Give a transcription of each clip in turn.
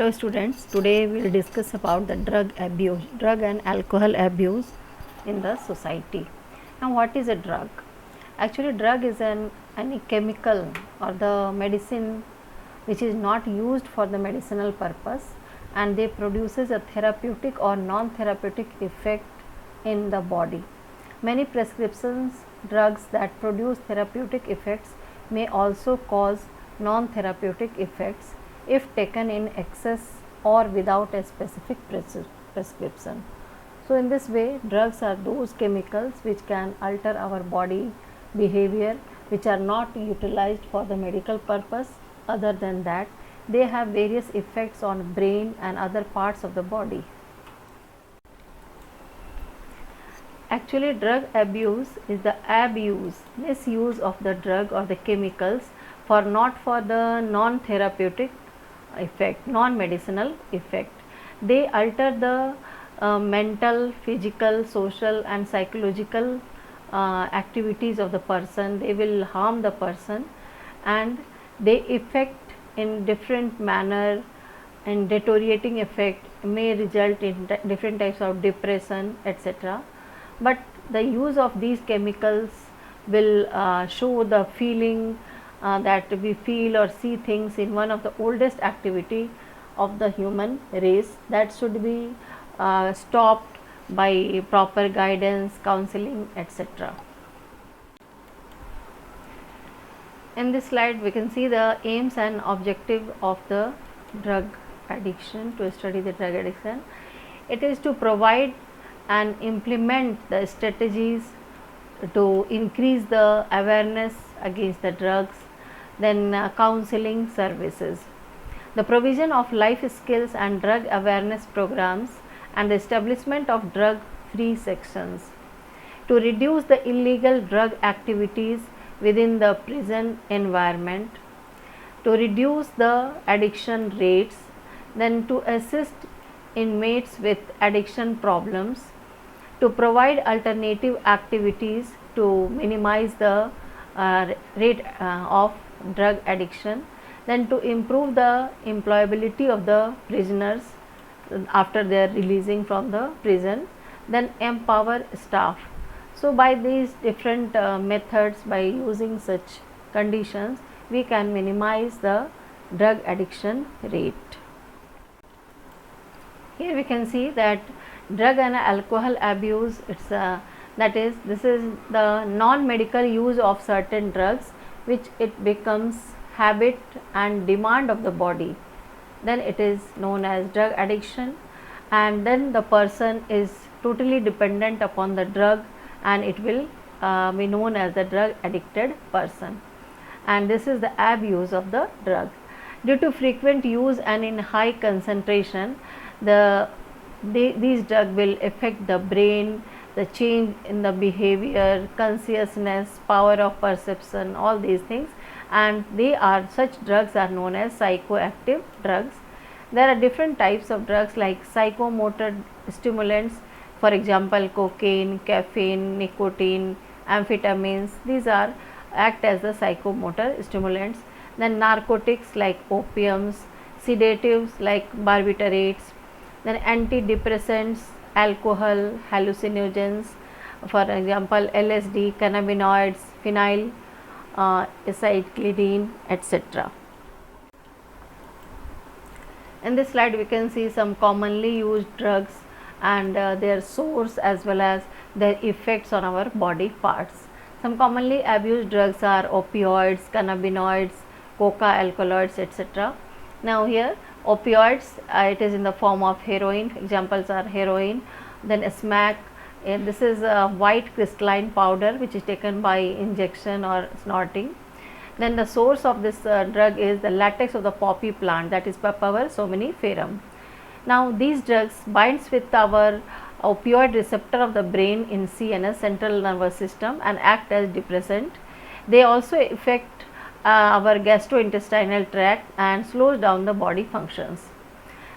Hello students, today we will discuss about the drug and alcohol abuse in the society. Now what is a drug? Actually drug is any chemical or the medicine which is not used for the medicinal purpose and they produces a therapeutic or non-therapeutic effect in the body. Many prescriptions drugs that produce therapeutic effects may also cause non-therapeutic effects if taken in excess or without a specific prescription. So, in this way drugs are those chemicals which can alter our body behavior which are not utilized for the medical purpose. Other than that, they have various effects on brain and other parts of the body. Actually, drug abuse is the misuse of the drug or the chemicals not for the non-therapeutic effect, non-medicinal effect. They alter the mental, physical, social and psychological activities of the person. They will harm the person and they affect in different manner, and deteriorating effect may result in different types of depression, etc. But the use of these chemicals will show the feeling that we feel or see things in one of the oldest activity of the human race that should be stopped by proper guidance, counseling, etc. In this slide we can see the aims and objective of the drug addiction. To study the drug addiction, it is to provide and implement the strategies to increase the awareness against the drugs, then counseling services, the provision of life skills and drug awareness programs, and the establishment of drug free sections, to reduce the illegal drug activities within the prison environment, to reduce the addiction rates, then to assist inmates with addiction problems, to provide alternative activities to minimize the rate of drug addiction, then to improve the employability of the prisoners after their releasing from the prison, then empower staff. So, by these different methods, by using such conditions, we can minimize the drug addiction rate. Here we can see that drug and alcohol abuse, this is the non-medical use of certain drugs which it becomes habit and demand of the body, then it is known as drug addiction, and then the person is totally dependent upon the drug and it will be known as the drug addicted person, and this is the abuse of the drug. Due to frequent use and in high concentration, these drugs will affect the brain, the change in the behavior, consciousness, power of perception, all these things, and such drugs are known as psychoactive drugs. There are different types of drugs like psychomotor stimulants, for example cocaine, caffeine, nicotine, amphetamines. These act as the psychomotor stimulants. Then narcotics like opiums, sedatives like barbiturates, then antidepressants, alcohol, hallucinogens, for example LSD, cannabinoids, phenyl, acetylcholine, etc. In this slide we can see some commonly used drugs and their source as well as their effects on our body parts. Some commonly abused drugs are opioids, cannabinoids, coca alkaloids, etc. Now here opioids, it is in the form of heroin. Examples are heroin, then smack. This is a white crystalline powder which is taken by injection or snorting. Then the source of this drug is the latex of the poppy plant, that is Papaver somniferum. Now these drugs binds with our opioid receptor of the brain in CNS, central nervous system, and act as depressant. They also affect our gastrointestinal tract and slows down the body functions.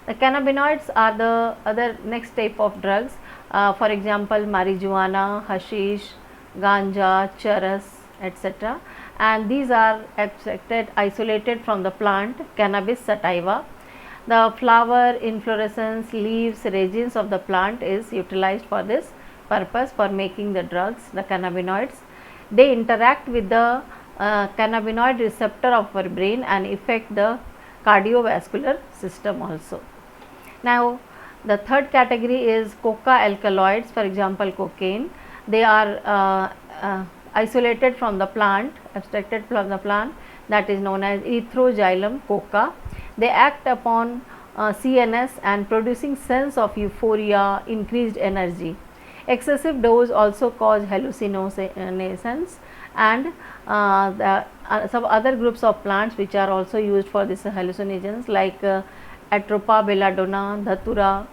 The cannabinoids are the other next type of drugs, for example marijuana, hashish, ganja, charas, etc. And these are extracted, isolated from the plant Cannabis sativa. The flower, inflorescence, leaves, resins of the plant is utilized for this purpose for making the drugs, the cannabinoids. They interact with the cannabinoid receptor of our brain and affect the cardiovascular system also. Now, the third category is coca alkaloids, for example cocaine. They are isolated from the plant, abstracted from the plant, that is known as erythroxylum coca. They act upon CNS and producing sense of euphoria, increased energy. Excessive dose also cause hallucinations, and some other groups of plants which are also used for this hallucinogens like atropa, belladonna, dhatura,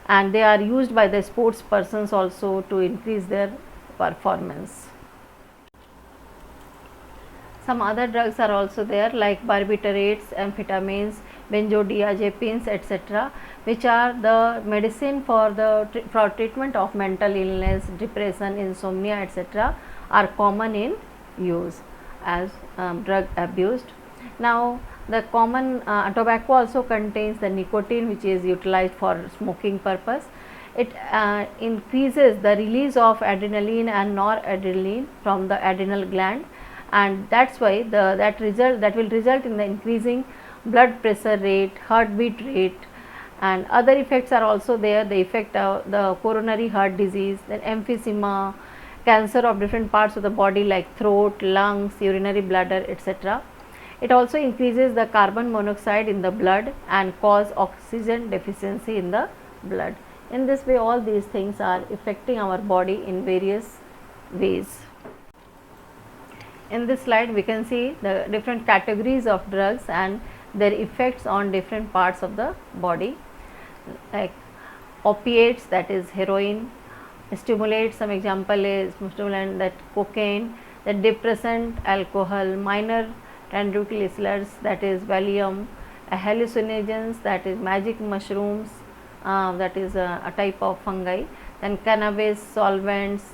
and they are used by the sports persons also to increase their performance. Some other drugs are also there like barbiturates, amphetamines, benzodiazepines, etc., which are the medicine for the for treatment of mental illness, depression, insomnia, etc., are common in use as drug abused. Now, the common tobacco also contains the nicotine, which is utilized for smoking purpose. It increases the release of adrenaline and noradrenaline from the adrenal gland, and that's why that will result in the increasing blood pressure rate, heartbeat rate, and other effects are also there. The effect of the coronary heart disease, then emphysema, cancer of different parts of the body like throat, lungs, urinary bladder, etc. It also increases the carbon monoxide in the blood and cause oxygen deficiency in the blood. In this way, all these things are affecting our body in various ways. In this slide, we can see the different categories of drugs and their effects on different parts of the body, like opiates, that is heroin, stimulates, some example is stimulant, that cocaine, the depressant, alcohol, minor tranquilizers, that is Valium, hallucinogens, that is magic mushrooms, that is a type of fungi, then cannabis, solvents,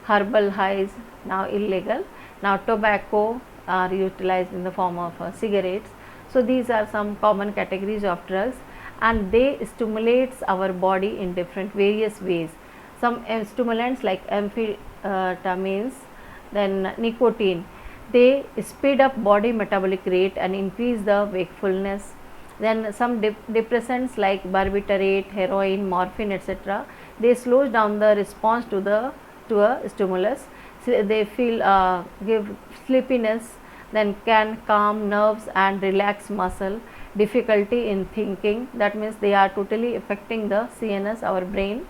herbal highs, now illegal. Now, tobacco are utilized in the form of cigarettes. So, these are some common categories of drugs, and they stimulates our body in different various ways. Some stimulants like amphetamines, then nicotine, they speed up body metabolic rate and increase the wakefulness. Then some depressants like barbiturate, heroin, morphine, etc., they slows down the response to a stimulus. So they feel give sleepiness, then can calm nerves and relax muscle, difficulty in thinking, that means they are totally affecting the CNS, our brain.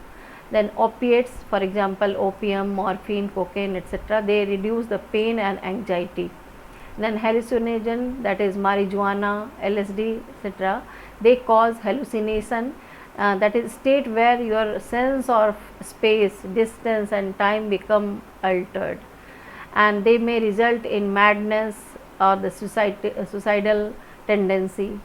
Then opiates, for example opium, morphine, cocaine, etc., they reduce the pain and anxiety. Then hallucinogen, that is marijuana, LSD, etc., they cause hallucination, that is state where your sense of space, distance and time become altered, and they may result in madness or the suicidal tendency.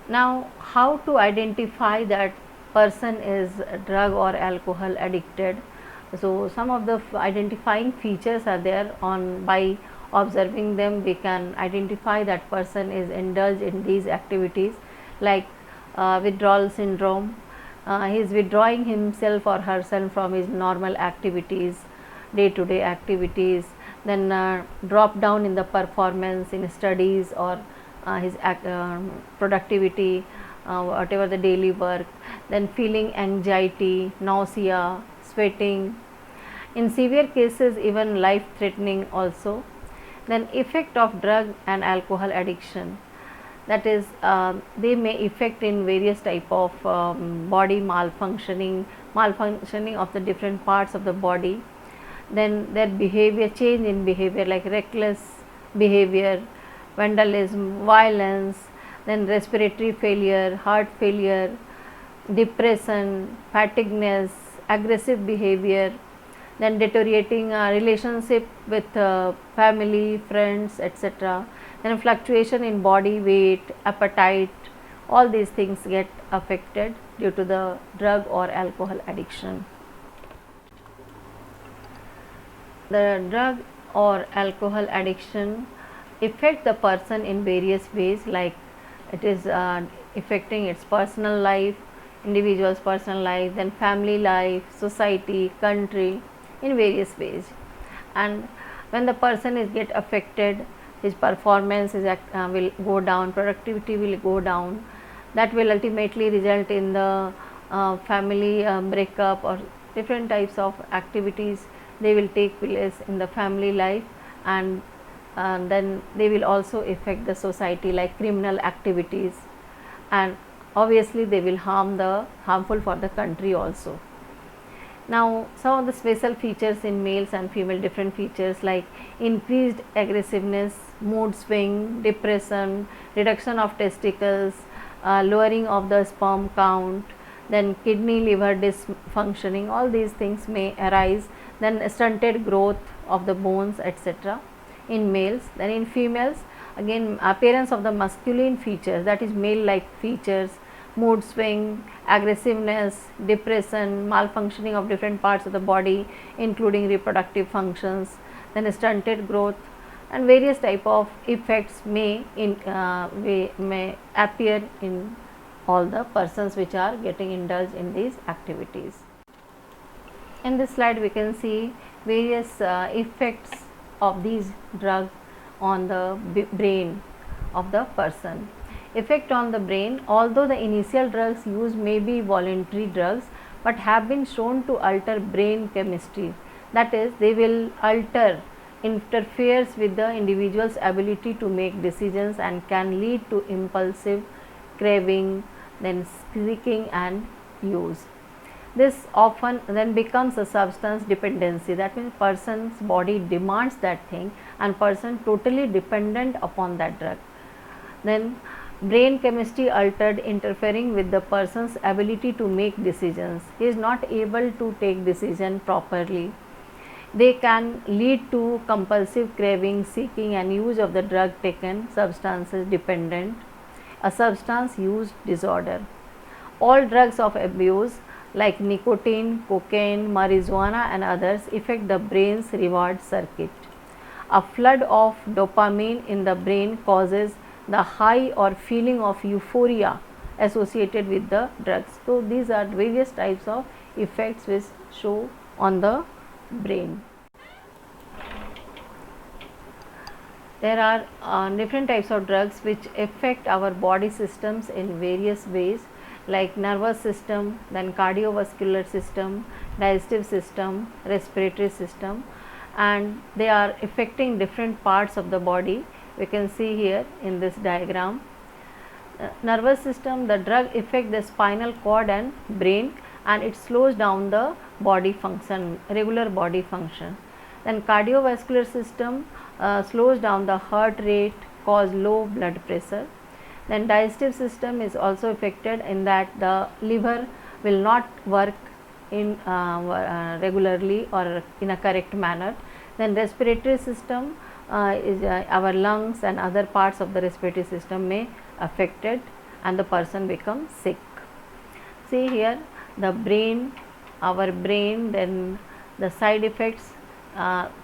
Now, how to identify that person is drug or alcohol addicted? So, some of the identifying features are there. On by observing them, we can identify that person is indulged in these activities like withdrawal syndrome. He is withdrawing himself or herself from his normal activities, day to day activities, then drop down in the performance in studies or his productivity, whatever the daily work, then feeling anxiety, nausea, sweating, in severe cases even life threatening also. Then effect of drug and alcohol addiction, that is they may affect in various type of body malfunctioning of the different parts of the body. Then their behavior, change in behavior like reckless behavior, vandalism, violence, then respiratory failure, heart failure, depression, fatigueness, aggressive behavior, then deteriorating relationship with family, friends, etc., then fluctuation in body weight, appetite, all these things get affected due to the drug or alcohol addiction. The drug or alcohol addiction affect the person in various ways, like it is affecting its personal life, individual's personal life, then family life, society, country, in various ways. And when the person is get affected, his performance will go down, productivity will go down. That will ultimately result in the family breakup, or different types of activities they will take place in the family life, and then they will also affect the society, like criminal activities, and obviously they will harmful for the country also. Now, some of the special features in males and female, different features like increased aggressiveness, mood swing, depression, reduction of testicles, lowering of the sperm count, then kidney liver dysfunctioning, all these things may arise, then stunted growth of the bones, etc. in males. Then in females, again appearance of the masculine features, that is male like features, mood swing, aggressiveness, depression, malfunctioning of different parts of the body including reproductive functions, then stunted growth, and various type of effects may appear in all the persons which are getting indulged in these activities. In this slide we can see various effects of these drugs on the brain of the person. Effect on the brain: although the initial drugs used may be voluntary drugs, but have been shown to alter brain chemistry, that is, they will interferes with the individual's ability to make decisions and can lead to impulsive craving, then seeking and use. This often then becomes a substance dependency, that means person's body demands that thing and person totally dependent upon that drug. Then brain chemistry altered, interfering with the person's ability to make decisions. He is not able to take decision properly. They can lead to compulsive craving, seeking and use of the drug taken substances dependent, a substance use disorder. All drugs of abuse like nicotine, cocaine, marijuana and others affect the brain's reward circuit. A flood of dopamine in the brain causes the high or feeling of euphoria associated with the drugs. So, these are various types of effects which show on the brain. There are different types of drugs which affect our body systems in various ways, like nervous system, then cardiovascular system, digestive system, respiratory system, and they are affecting different parts of the body. We can see here in this diagram. Nervous system, the drug affect the spinal cord and brain, and it slows down the body function, regular body function. Then cardiovascular system slows down the heart rate, cause low blood pressure. Then digestive system is also affected in that the liver will not work in regularly or in a correct manner. Then respiratory system is our lungs and other parts of the respiratory system may affected and the person becomes sick. See here the brain, our brain, then the side effects,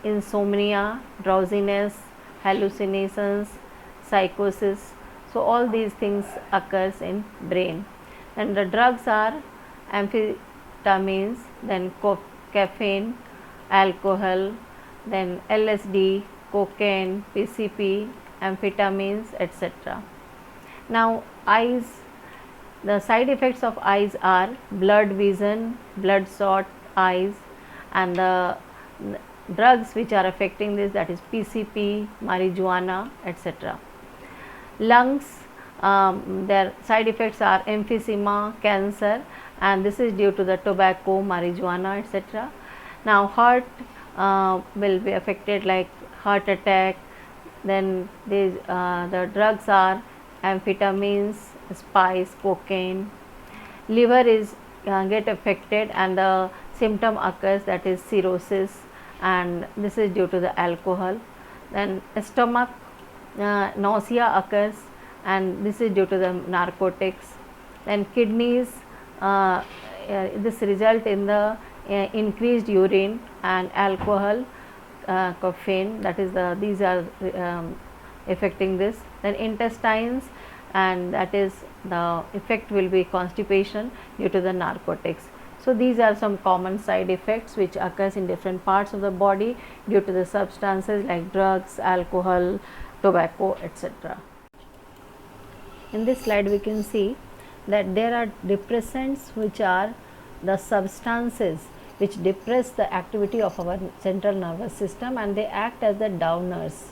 insomnia, drowsiness, hallucinations, psychosis. So, all these things occurs in brain. And the drugs are amphetamines, then caffeine, alcohol, then LSD, cocaine, PCP, amphetamines, etc. Now, eyes, the side effects of eyes are blurred vision, bloodshot eyes, and the drugs which are affecting this, that is PCP, marijuana, etc. Lungs, their side effects are emphysema, cancer, and this is due to the tobacco, marijuana, etc. Now, heart will be affected like heart attack. Then the drugs are amphetamines, spice, cocaine. Liver is get affected and the symptom occurs, that is cirrhosis, and this is due to the alcohol. Then stomach, nausea occurs and this is due to the narcotics. Then kidneys, this result in the increased urine and alcohol caffeine, that is these are affecting this. Then intestines, and that is the effect will be constipation due to the narcotics. So these are some common side effects which occurs in different parts of the body due to the substances like drugs, alcohol, tobacco, etc. In this slide we can see that there are depressants, which are the substances which depress the activity of our central nervous system, and they act as the downers.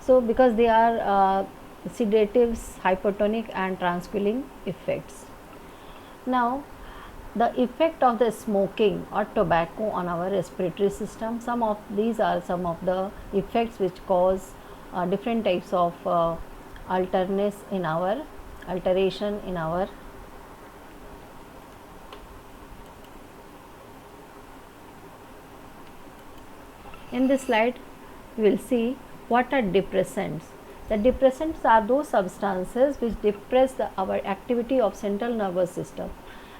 So because they are sedatives, hypotonic and tranquilizing effects. Now the effect of the smoking or tobacco on our respiratory system, some of these are some of the effects which cause different types of alteration in our In this slide we will see what are depressants. The depressants are those substances which depress our activity of central nervous system,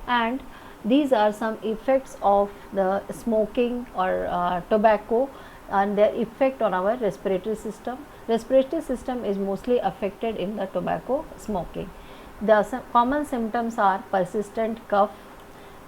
and these are some effects of the smoking or tobacco and their effect on our respiratory system. Respiratory system is mostly affected in the tobacco smoking. The common symptoms are persistent cough,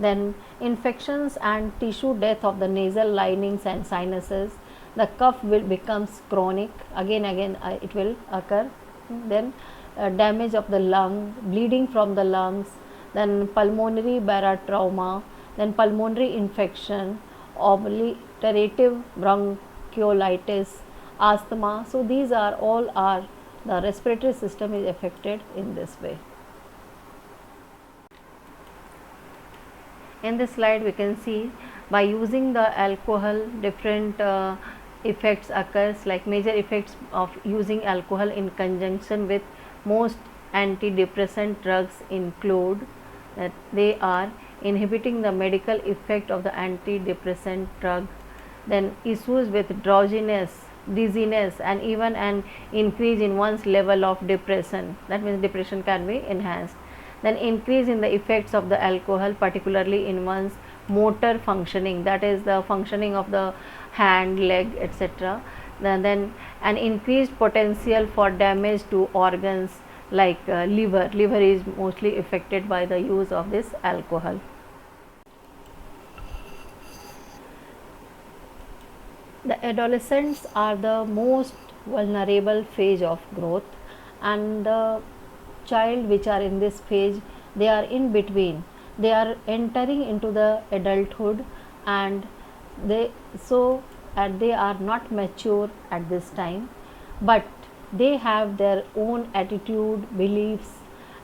then infections and tissue death of the nasal linings and sinuses. The cough will becomes chronic, again it will occur. Then damage of the lung, bleeding from the lungs, then pulmonary barotrauma, then pulmonary infection, obliterative bronchiolitis, asthma. So these are all are the respiratory system is affected in this way. In this slide we can see by using the alcohol different effects occurs, like major effects of using alcohol in conjunction with most antidepressant drugs include that they are inhibiting the medical effect of the antidepressant drug, then issues with drowsiness, dizziness, and even an increase in one's level of depression, that means depression can be enhanced. Then increase in the effects of the alcohol, particularly in one's motor functioning, that is the functioning of the hand, leg, etc. Then an increased potential for damage to organs like liver. Liver is mostly affected by the use of this alcohol. The adolescents are the most vulnerable phase of growth, and the child which are in this phase, they are in between, they are entering into the adulthood, and they are not mature at this time, but they have their own attitude, beliefs.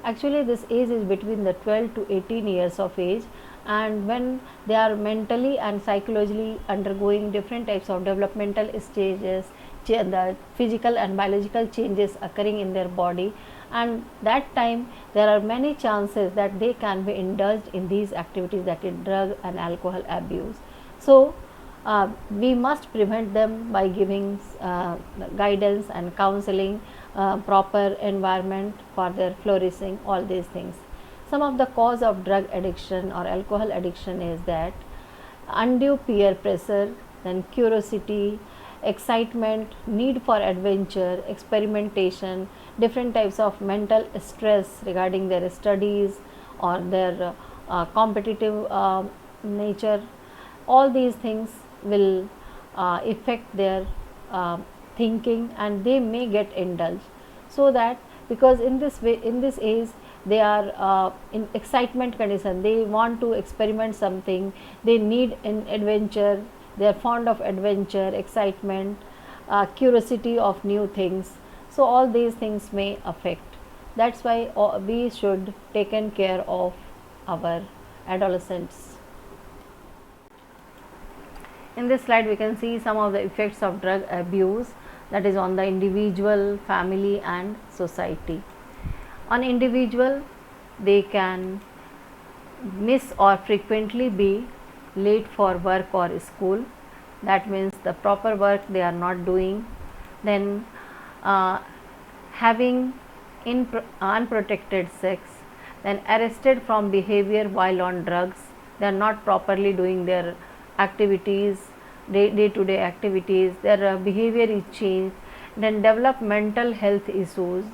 Actually this age is between the 12 to 18 years of age, and when they are mentally and psychologically undergoing different types of developmental stages, the physical and biological changes occurring in their body, and that time there are many chances that they can be indulged in these activities, that is drug and alcohol abuse. So we must prevent them by giving guidance and counseling, proper environment for their flourishing, all these things. Some of the cause of drug addiction or alcohol addiction is that undue peer pressure, then curiosity, excitement, need for adventure, experimentation, different types of mental stress regarding their studies or their competitive nature. All these things will affect their thinking, and they may get indulged. So that because in this way, in this age, they are in excitement condition, they want to experiment something, they need an adventure, they are fond of adventure, excitement, curiosity of new things. So all these things may affect. That's why we should taken care of our adolescents. In this slide we can see some of the effects of drug abuse, that is on the individual, family and society. On individual, they can miss or frequently be late for work or school, that means the proper work they are not doing. Then having unprotected sex, then arrested from behavior while on drugs, they are not properly doing their activities, day to day activities, their behavior is changed, then develop mental health issues,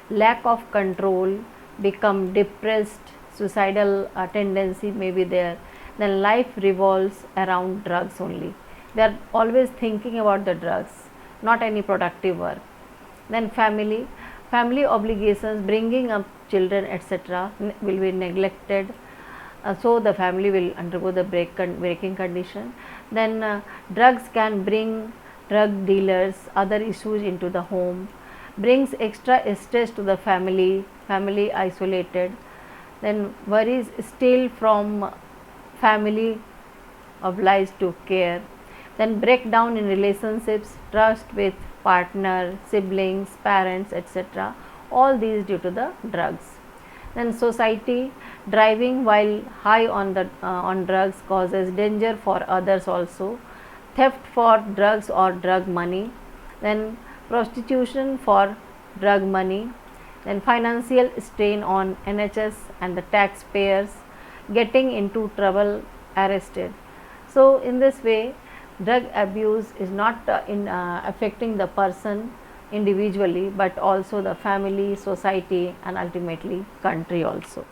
lack of control, become depressed, suicidal tendency may be there, then life revolves around drugs only. They are always thinking about the drugs, not any productive work. Then family obligations, bringing up children, etc., will be neglected. So the family will undergo the breaking condition. Then drugs can bring drug dealers, other issues into the home, brings extra stress to the family isolated. Then worries steal from family obliged to care. Then breakdown in relationships, trust with partner, siblings, parents, etc., all these due to the drugs. Then society, driving while high on drugs causes danger for others also, theft for drugs or drug money, then prostitution for drug money, then financial strain on NHS and the taxpayers, getting into trouble, arrested. So in this way, drug abuse is not affecting the person individually, but also the family, society, and ultimately country also.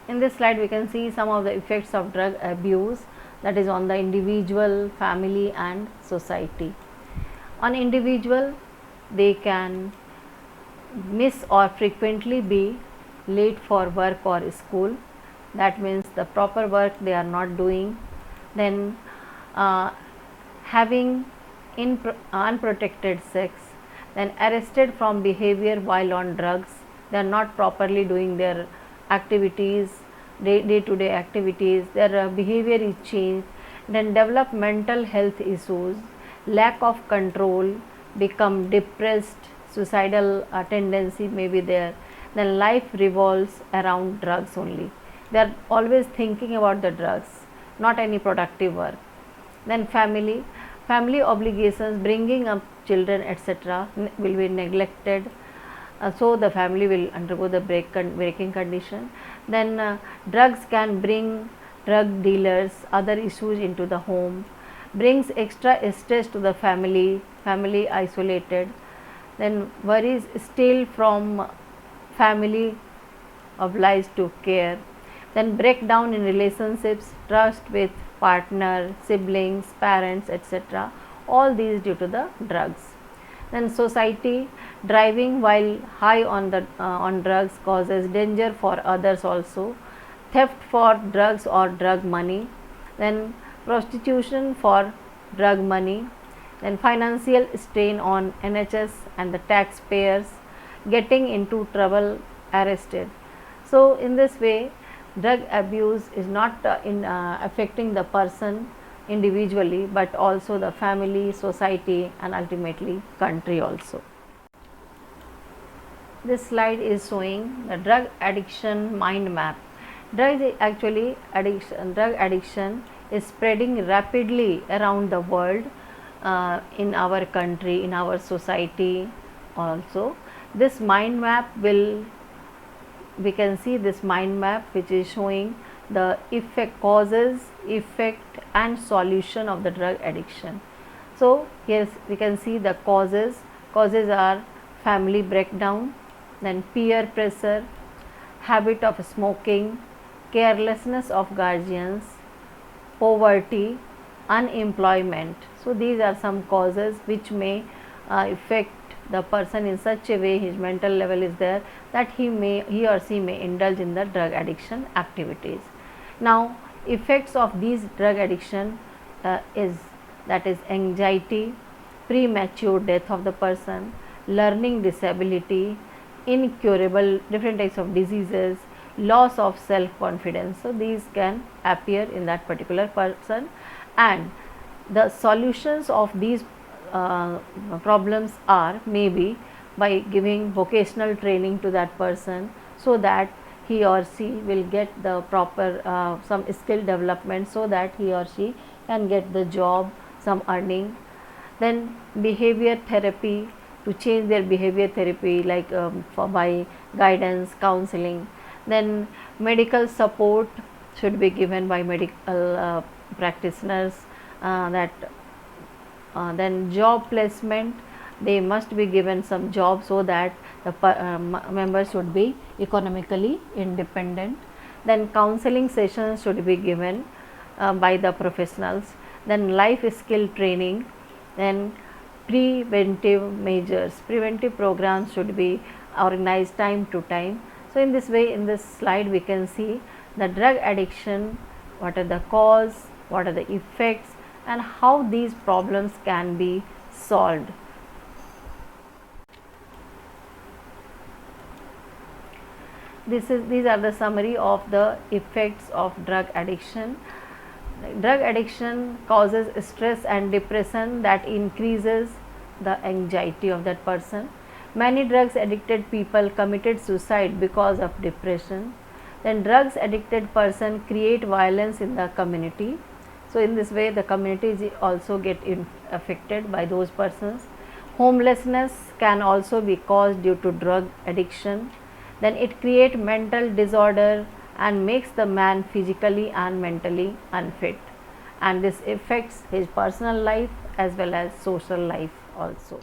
In this slide we can see some of the effects of drug abuse, that is on the individual, family, and society. On individual, they can miss or frequently be late for work or school, that means the proper work they are not doing. Then having unprotected sex, then arrested from behavior while on drugs, they are not properly doing their activities, day to day activities, their behavior is changed, then develop mental health issues, lack of control, become depressed, suicidal tendency may be there, then life revolves around drugs only. They are always thinking about the drugs, not any productive work. Then family obligations, bringing up children, etc., will be neglected. So the family will undergo the breaking condition. Then drugs can bring drug dealers, other issues into the home, brings extra stress to the family isolated. Then worries steal from family obliged to care. Then breakdown in relationships, trust with partner, siblings, parents, etc., all these due to the drugs. Then society, driving while high on drugs causes danger for others also, theft for drugs or drug money, then prostitution for drug money, then financial strain on NHS and the taxpayers, getting into trouble, arrested. So in this way, drug abuse is not affecting the person individually, but also the family, society, and ultimately country also. This slide is showing the drug addiction mind map. Drug addiction is spreading rapidly around the world, in our country, in our society also. This mind map we can see this mind map which is showing the causes, effect, and solution of the drug addiction. So here we can see the causes. Causes are family breakdown, then peer pressure, habit of smoking, carelessness of guardians, poverty, unemployment. So these are some causes which may affect the person in such a way, his mental level is there, that he or she may indulge in the drug addiction activities. Now effects of these drug addiction is anxiety, premature death of the person, learning disability, incurable different types of diseases, loss of self confidence. So these can appear in that particular person, and the solutions of these problems are maybe by giving vocational training to that person, so that he or she will get the proper some skill development, so that he or she can get the job, some earning. Then behavior therapy, to change their behavior therapy, like by guidance, counseling. Then medical support should be given by medical practitioners, that then job placement, they must be given some job so that the members should be economically independent. Then counseling sessions should be given by the professionals. Then life skill training. Then preventive measures, preventive programs should be organized time to time. So in this way, in this slide we can see the drug addiction, what are the cause, what are the effects, and how these problems can be solved. These are the summary of the effects of drug addiction. Drug addiction causes stress and depression that increases the anxiety of that person. Many drugs addicted people committed suicide because of depression. Then drugs addicted person create violence in the community. So in this way the community is also get affected by those persons. Homelessness can also be caused due to drug addiction. Then it creates mental disorder and makes the man physically and mentally unfit, and this affects his personal life as well as social life also.